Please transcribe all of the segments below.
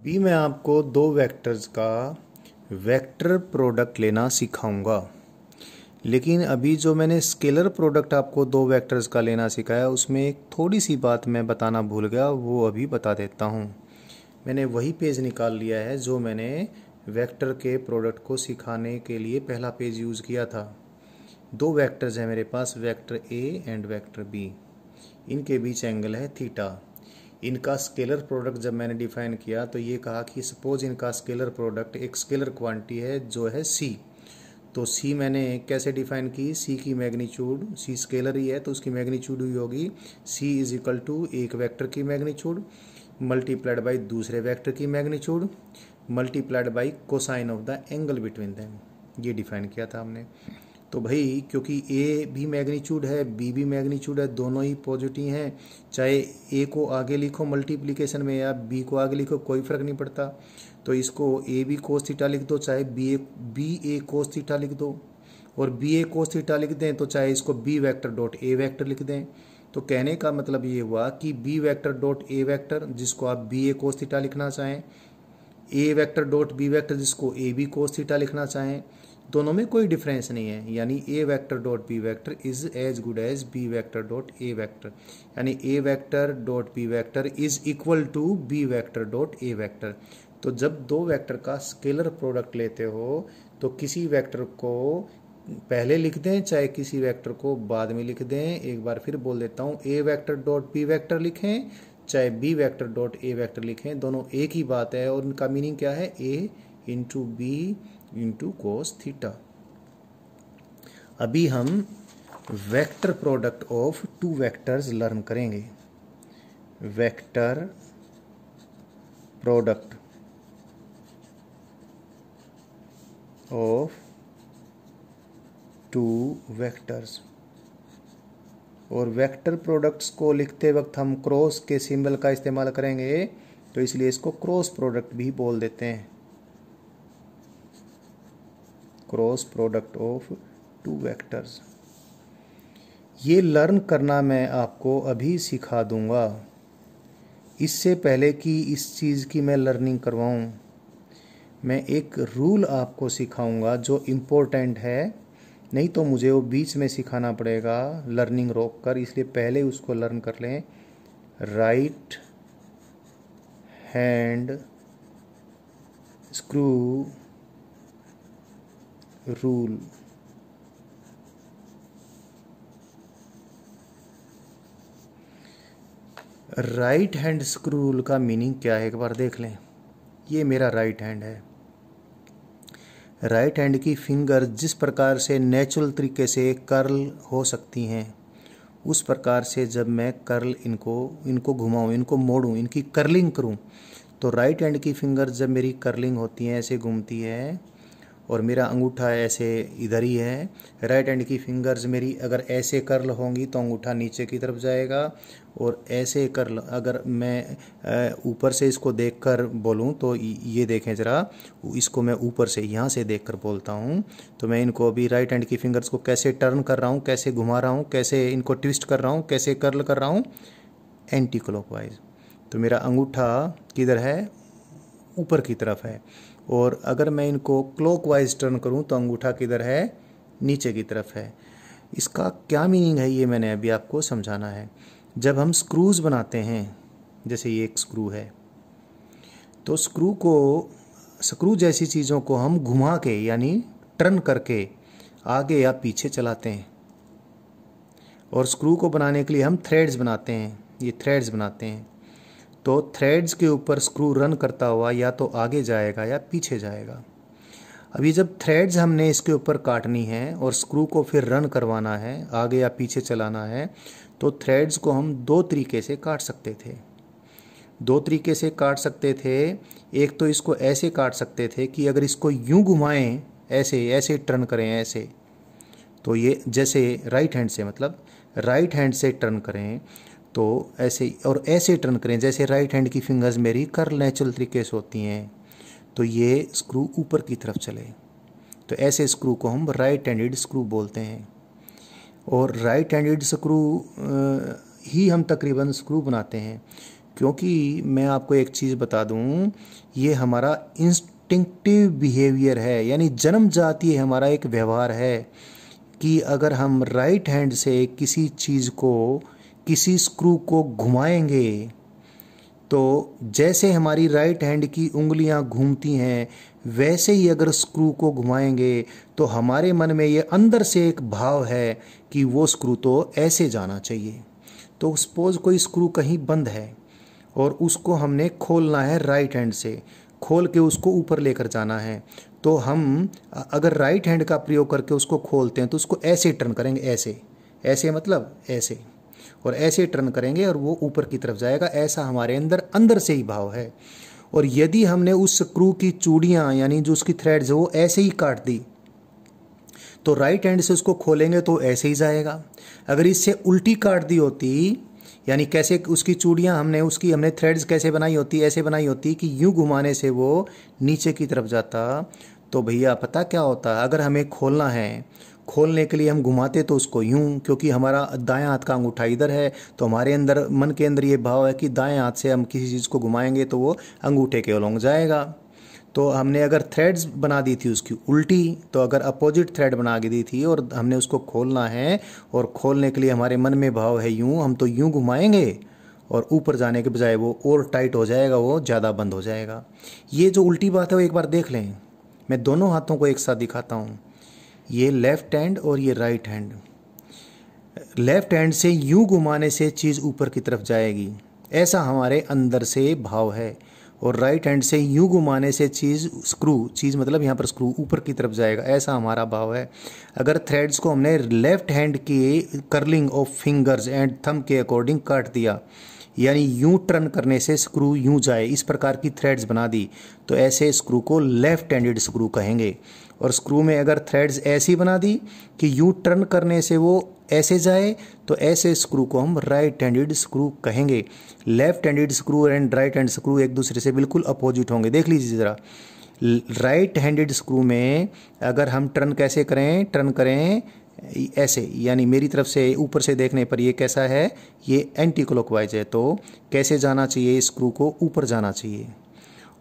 भी मैं आपको दो वेक्टर्स का वेक्टर प्रोडक्ट लेना सिखाऊंगा। लेकिन अभी जो मैंने स्केलर प्रोडक्ट आपको दो वेक्टर्स का लेना सिखाया उसमें एक थोड़ी सी बात मैं बताना भूल गया, वो अभी बता देता हूँ। मैंने वही पेज निकाल लिया है जो मैंने वेक्टर के प्रोडक्ट को सिखाने के लिए पहला पेज यूज़ किया था। दो वेक्टर्स हैं मेरे पास, vector A and vector B. इनके बीच एंगल है थीटा। इनका स्केलर प्रोडक्ट जब मैंने डिफाइन किया तो ये कहा कि सपोज इनका स्केलर प्रोडक्ट एक स्केलर क्वांटिटी है जो है सी। तो सी मैंने कैसे डिफाइन की, सी की मैग्नीट्यूड, सी स्केलर ही है तो उसकी मैग्नीट्यूड हुई होगी सी इज इक्वल टू एक वेक्टर की मैग्नीट्यूड मल्टीप्लाइड बाई दूसरे वेक्टर की magnitude multiplied by cosine of the angle between them. ये डिफाइन किया था हमने। तो भाई क्योंकि ए भी मैग्नीट्यूड है बी भी मैग्नीट्यूड है, दोनों ही पॉजिटिव हैं, चाहे ए को आगे लिखो मल्टीप्लिकेशन में या बी को आगे लिखो कोई फर्क नहीं पड़ता। तो इसको ए बी कोस थीटा लिख दो, चाहे बी ए कोस थीटा लिख दो, और बी ए कोस थीटा लिख दें तो चाहे इसको B vector dot A vector लिख दें। तो कहने का मतलब ये हुआ कि B vector dot A vector जिसको आप बी ए कोस थीटा लिखना चाहें, A vector dot B vector जिसको ए बी कोस थीटा लिखना चाहें, दोनों में कोई डिफरेंस नहीं है। यानी A vector dot B vector is as good as B vector dot A vector, यानी A vector dot B vector is equal to B vector dot A vector. तो जब दो वेक्टर का स्केलर प्रोडक्ट लेते हो तो किसी वेक्टर को पहले लिख दें चाहे किसी वेक्टर को बाद में लिख दें। एक बार फिर बोल देता हूँ, A vector dot B vector लिखें चाहे B vector dot A vector लिखें, दोनों एक ही बात है और उनका मीनिंग क्या है, A into B into cos theta. अभी हम vector product of two vectors learn करेंगे। Vector product of two vectors, और वेक्टर प्रोडक्ट्स को लिखते वक्त हम क्रॉस के सिंबल का इस्तेमाल करेंगे तो इसलिए इसको क्रॉस प्रोडक्ट भी बोल देते हैं। Cross product of two vectors, ये लर्न करना मैं आपको अभी सिखा दूंगा। इससे पहले कि इस चीज़ की मैं लर्निंग करवाऊं, मैं एक रूल आपको सिखाऊंगा जो इम्पोर्टेंट है, नहीं तो मुझे वो बीच में सिखाना पड़ेगा लर्निंग रोक कर, इसलिए पहले उसको लर्न कर लें। Right hand screw rule. Right hand screw rule का मीनिंग क्या है एक बार देख लें। ये मेरा राइट हैंड है। राइट हैंड की फिंगर जिस प्रकार से नेचुरल तरीके से कर्ल हो सकती हैं उस प्रकार से जब मैं कर्ल इनको घुमाऊँ, इनको मोड़ूँ, इनकी कर्लिंग करूँ, तो राइट हैंड की फिंगर जब मेरी कर्लिंग होती है ऐसे घूमती है और मेरा अंगूठा ऐसे इधर ही है। राइट हैंड की फिंगर्स मेरी अगर ऐसे कर्ल होंगी तो अंगूठा नीचे की तरफ जाएगा, और ऐसे कर्ल अगर मैं ऊपर से इसको देखकर बोलूं तो ये देखें ज़रा, इसको मैं ऊपर से यहाँ से देखकर बोलता हूँ तो मैं इनको अभी राइट हैंड की फिंगर्स को कैसे टर्न कर रहा हूँ, कैसे घुमा रहा हूँ, कैसे इनको ट्विस्ट कर रहा हूँ, कैसे कर्ल कर रहा हूँ, एंटी क्लॉकवाइज। तो मेरा अंगूठा किधर है, ऊपर की तरफ है, और अगर मैं इनको क्लॉकवाइज टर्न करूं तो अंगूठा किधर है, नीचे की तरफ है। इसका क्या मीनिंग है ये मैंने अभी आपको समझाना है। जब हम स्क्रूज बनाते हैं, जैसे ये एक स्क्रू है, तो स्क्रू जैसी चीज़ों को हम घुमा के यानी टर्न करके आगे या पीछे चलाते हैं, और स्क्रू को बनाने के लिए हम थ्रेड्स बनाते हैं, ये थ्रेड्स बनाते हैं। तो थ्रेड्स के ऊपर स्क्रू रन करता हुआ या तो आगे जाएगा या पीछे जाएगा। अभी जब थ्रेड्स हमने इसके ऊपर काटनी है और स्क्रू को फिर रन करवाना है, आगे या पीछे चलाना है, तो थ्रेड्स को हम दो तरीके से काट सकते थे। एक तो इसको ऐसे काट सकते थे कि अगर इसको यूं घुमाएं, ऐसे ऐसे टर्न करें ऐसे, तो ये जैसे राइट हैंड से, मतलब राइट हैंड से टर्न करें तो ऐसे, और ऐसे टर्न करें जैसे राइट हैंड की फिंगर्स मेरी कर्ल नेचुरल तरीके से होती हैं, तो ये स्क्रू ऊपर की तरफ चले, तो ऐसे स्क्रू को हम राइट हैंडेड स्क्रू बोलते हैं। और राइट हैंडेड स्क्रू ही हम तकरीबन स्क्रू बनाते हैं। क्योंकि मैं आपको एक चीज़ बता दूं, ये हमारा इंस्टिंक्टिव बिहेवियर है, यानी जन्मजाति हमारा एक व्यवहार है कि अगर हम राइट हैंड से किसी चीज़ को, किसी स्क्रू को घुमाएंगे, तो जैसे हमारी राइट हैंड की उंगलियां घूमती हैं वैसे ही अगर स्क्रू को घुमाएंगे तो हमारे मन में ये अंदर से एक भाव है कि वो स्क्रू तो ऐसे जाना चाहिए। तो सपोज कोई स्क्रू कहीं बंद है और उसको हमने खोलना है राइट हैंड से, खोल के उसको ऊपर लेकर जाना है, तो हम अगर राइट हैंड का प्रयोग करके उसको खोलते हैं तो उसको ऐसे टर्न करेंगे, ऐसे ऐसे मतलब ऐसे, और ऐसे टर्न करेंगे और वो ऊपर की तरफ जाएगा। ऐसा हमारे अंदर अंदर से ही भाव है। और यदि हमने उस स्क्रू की चूड़ियाँ यानी जो उसकी थ्रेड्स है वो ऐसे ही काट दी तो राइट हैंड से उसको खोलेंगे तो ऐसे ही जाएगा। अगर इससे उल्टी काट दी होती, यानी कैसे उसकी चूड़ियाँ हमने थ्रेड्स कैसे बनाई होती, ऐसे बनाई होती कि यूं घुमाने से वो नीचे की तरफ जाता, तो भैया पता क्या होता, अगर हमें खोलना है, खोलने के लिए हम घुमाते तो उसको यूं, क्योंकि हमारा दाएं हाथ का अंगूठा इधर है तो हमारे अंदर मन के अंदर ये भाव है कि दाएं हाथ से हम किसी चीज़ को घुमाएंगे तो वो अंगूठे के अलोंग जाएगा। तो हमने अगर थ्रेड्स बना दी थी उसकी उल्टी, तो अगर अपोजिट थ्रेड बना के दी थी और हमने उसको खोलना है और खोलने के लिए हमारे मन में भाव है यूं, हम तो यूं घुमाएंगे और ऊपर जाने के बजाय वो और टाइट हो जाएगा, वो ज़्यादा बंद हो जाएगा। ये जो उल्टी बात है वो एक बार देख लें। मैं दोनों हाथों को एक साथ दिखाता हूँ, ये लेफ्ट हैंड और ये राइट हैंड। लेफ्ट हैंड से यूं घुमाने से चीज़ ऊपर की तरफ जाएगी, ऐसा हमारे अंदर से भाव है। और राइट हैंड से यूं घुमाने से चीज़ मतलब यहाँ पर स्क्रू ऊपर की तरफ जाएगा, ऐसा हमारा भाव है। अगर थ्रेड्स को हमने लेफ्ट हैंड की curling of fingers and thumb के अकॉर्डिंग काट दिया, यानी यूं टर्न करने से स्क्रू यूं जाए, इस प्रकार की थ्रेड्स बना दी, तो ऐसे स्क्रू को लेफ्ट हैंडेड स्क्रू कहेंगे। और स्क्रू में अगर थ्रेड्स ऐसी बना दी कि यूं टर्न करने से वो ऐसे जाए, तो ऐसे स्क्रू को हम राइट हैंडेड स्क्रू कहेंगे। Left handed screw and right hand screw एक दूसरे से बिल्कुल अपोजिट होंगे। देख लीजिए ज़रा, राइट हैंडेड स्क्रू में अगर हम टर्न कैसे करें, टर्न करें ऐसे, यानी मेरी तरफ से ऊपर से देखने पर ये कैसा है, ये एंटी क्लॉकवाइज है, तो कैसे जाना चाहिए, स्क्रू को ऊपर जाना चाहिए।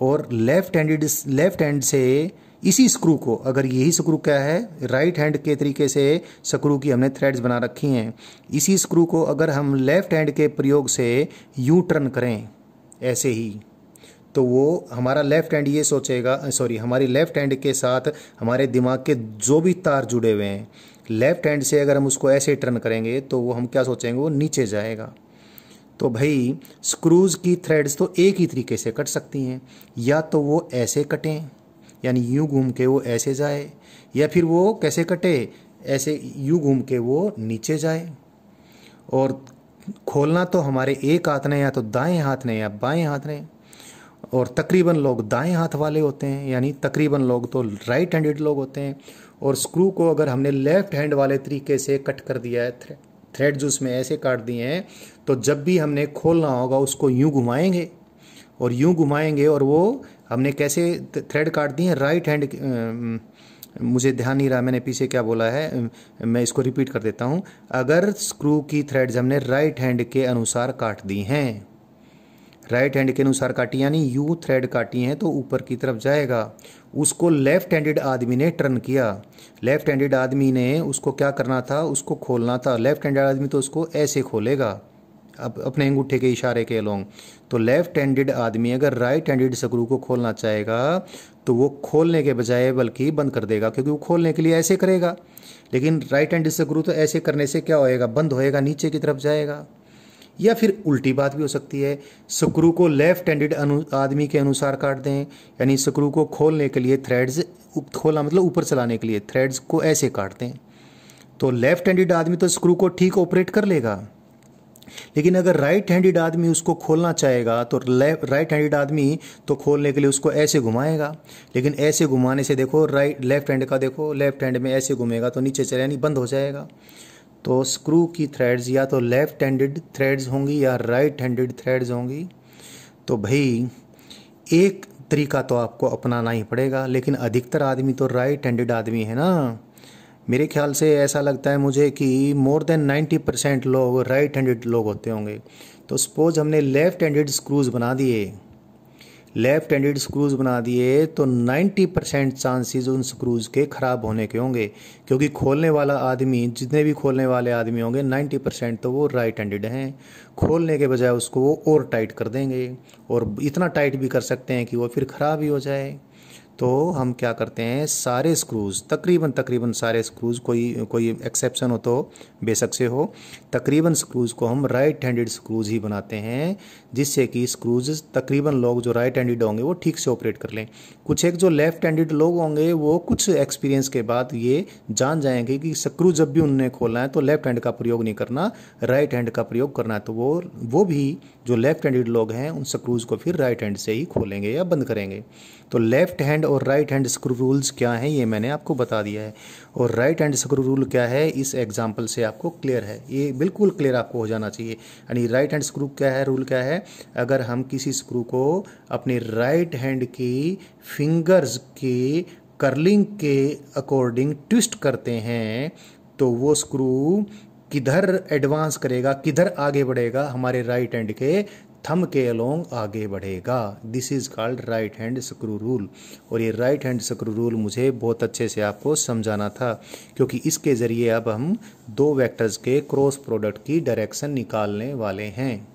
और लेफ्ट हैंड से इसी स्क्रू को, अगर यही स्क्रू क्या है, राइट हैंड के तरीके से स्क्रू की हमने थ्रेड्स बना रखी हैं, इसी स्क्रू को अगर हम लेफ्ट हैंड के प्रयोग से यू टर्न करें ऐसे ही, तो वो हमारा लेफ्ट हैंड ये सोचेगा, हमारी लेफ्ट हैंड के साथ हमारे दिमाग के जो भी तार जुड़े हुए हैं, लेफ्ट हैंड से अगर हम उसको ऐसे टर्न करेंगे तो वो हम क्या सोचेंगे, वो नीचे जाएगा। तो भाई स्क्रूज की थ्रेड्स तो एक ही तरीके से कट सकती हैं, या तो वो ऐसे कटें यानी यूं घूम के वो ऐसे जाए, या फिर वो कैसे कटे, ऐसे यूं घूम के वो नीचे जाए। और खोलना तो हमारे एक हाथ ने, या तो दाएं हाथ ने या बाएं हाथ ने, और तकरीबन लोग दाएं हाथ वाले होते हैं, यानी तकरीबन लोग तो राइट हैंडेड लोग होते हैं। और स्क्रू को अगर हमने लेफ्ट हैंड वाले तरीके से कट कर दिया है, थ्रेड जो उसमें ऐसे काट दिए हैं, तो जब भी हमने खोलना होगा उसको यूं घुमाएंगे और यूं घुमाएंगे, और वो हमने कैसे थ्रेड काट दिए हैं, राइट हैंड, मुझे ध्यान नहीं रहा मैंने पीछे क्या बोला है, मैं इसको रिपीट कर देता हूँ। अगर स्क्रू की थ्रेड्स हमने राइट हैंड के अनुसार काट दी हैं, राइट हैंड के अनुसार काटी यानी यू थ्रेड काटी हैं, तो ऊपर की तरफ जाएगा। उसको लेफ्ट हैंडेड आदमी ने टर्न किया, लेफ्ट हैंडेड आदमी ने उसको क्या करना था, उसको खोलना था। लेफ्ट हैंडेड आदमी तो उसको ऐसे खोलेगा अब अपने अंगूठे के इशारे के अलोंग। तो लेफ्ट हैंडेड आदमी अगर राइट हैंडेड स्क्रू को खोलना चाहेगा तो वो खोलने के बजाय बल्कि बंद कर देगा, क्योंकि वो खोलने के लिए ऐसे करेगा। लेकिन राइट हैंडेड स्क्रू तो ऐसे करने से क्या होएगा, बंद होएगा, नीचे की तरफ जाएगा। या फिर उल्टी बात भी हो सकती है, स्क्रू को लेफ्ट हैंडेड आदमी के अनुसार काट दें, यानी स्क्रू को खोलने के लिए थ्रेड्स, खोलना मतलब ऊपर चलाने के लिए थ्रेड्स को ऐसे काट दें, तो लेफ्ट हैंडेड आदमी तो स्क्रू को ठीक ऑपरेट कर लेगा। लेकिन अगर राइट हैंडेड आदमी उसको खोलना चाहेगा तो राइट हैंडेड आदमी तो खोलने के लिए उसको ऐसे घुमाएगा। लेकिन ऐसे घुमाने से देखो, लेफ्ट हैंड का देखो, लेफ्ट हैंड में ऐसे घूमेगा तो नीचे चले यानी बंद हो जाएगा। तो स्क्रू की थ्रेड्स या तो लेफ्ट हैंडेड थ्रेड्स होंगी या राइट हैंडेड थ्रेड्स होंगी। तो भाई एक तरीका तो आपको अपनाना ही पड़ेगा, लेकिन अधिकतर आदमी तो राइट हैंडेड आदमी है ना, मेरे ख्याल से ऐसा लगता है मुझे कि मोर देन 90% लोग राइट हैंडेड लोग होते होंगे। तो सपोज हमने लेफ्ट हैंडेड स्क्रूज बना दिए तो 90% चांसेस उन स्क्रूज के ख़राब होने के होंगे, क्योंकि खोलने वाला आदमी, जितने भी खोलने वाले आदमी होंगे 90% तो वो राइट हैंडेड हैं। खोलने के बजाय उसको वो और टाइट कर देंगे, और इतना टाइट भी कर सकते हैं कि वो फिर ख़राब ही हो जाए। तो हम क्या करते हैं, सारे स्क्रूज तकरीबन सारे स्क्रूज, कोई कोई एक्सेप्शन हो तो बेशक से हो, तकरीबन स्क्रूज को हम राइट हैंडेड स्क्रूज ही बनाते हैं, जिससे कि स्क्रूज तकरीबन लोग जो राइट हैंडेड होंगे वो ठीक से ऑपरेट कर लें। कुछ एक जो लेफ्ट हैंडेड लोग होंगे वो कुछ एक्सपीरियंस के बाद ये जान जाएंगे कि स्क्रू जब भी उन्हें खोलना है तो लेफ्ट हैंड का प्रयोग नहीं करना, राइट हैंड का प्रयोग करना है। तो वो भी जो लेफ्ट हैंडेड लोग हैं उन स्क्रूज को फिर राइट हैंड से ही खोलेंगे या बंद करेंगे। तो लेफ्ट हैंड और राइट हैंड स्क्रू रूल्स क्या हैं ये मैंने आपको बता दिया है, और राइट हैंड स्क्रू रूल क्या है इस एग्जांपल से आपको क्लियर है, ये बिल्कुल क्लियर आपको हो जाना चाहिए। यानी राइट हैंड स्क्रू क्या है, रूल क्या है, अगर हम किसी स्क्रू को अपनी राइट हैंड की फिंगर्स की कर्लिंग के अकॉर्डिंग ट्विस्ट करते हैं तो वो स्क्रू किधर एडवांस करेगा, किधर आगे बढ़ेगा, हमारे राइट हैंड के थंब के अलोंग आगे बढ़ेगा। This is called right hand screw rule. और ये राइट हैंड स्क्रू रूल मुझे बहुत अच्छे से आपको समझाना था, क्योंकि इसके ज़रिए अब हम दो वेक्टर्स के क्रॉस प्रोडक्ट की डायरेक्शन निकालने वाले हैं।